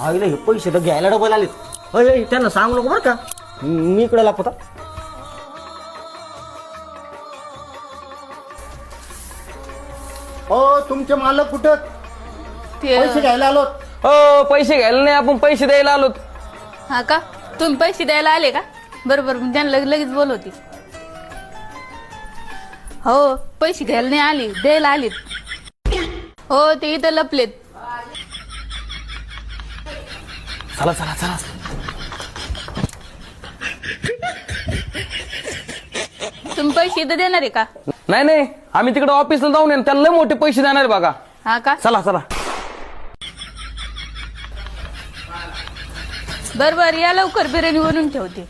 आईला हे पैसे तर घ्यायला डबल आलेत. अय त्यांना सांगू नको बरं का, मी इकडे लागतो. हो तुमचे मालक कुठं? ते पैसे घ्यायला आलो. हो पैसे घ्यायला नाही, आपण पैसे द्यायला आलोत. हा का, तुम्ही पैसे द्यायला आले का? बरोबर, मी त्यांना लगेच बोलवते. हो पैसे घ्यायला नाही आले, द्यायला आलेत. हो ते इथं लपलेत. चला चला चला. तुम्ही पैसे इथं देणार आहे का? नाही नाही, आम्ही तिकडे ऑफिसला जाऊन येऊ, त्याला लय मोठे पैसे देणार आहे बघा. हा का, चला चला. बरोबर या लवकर, बिर्याणी बनवून ठेवते.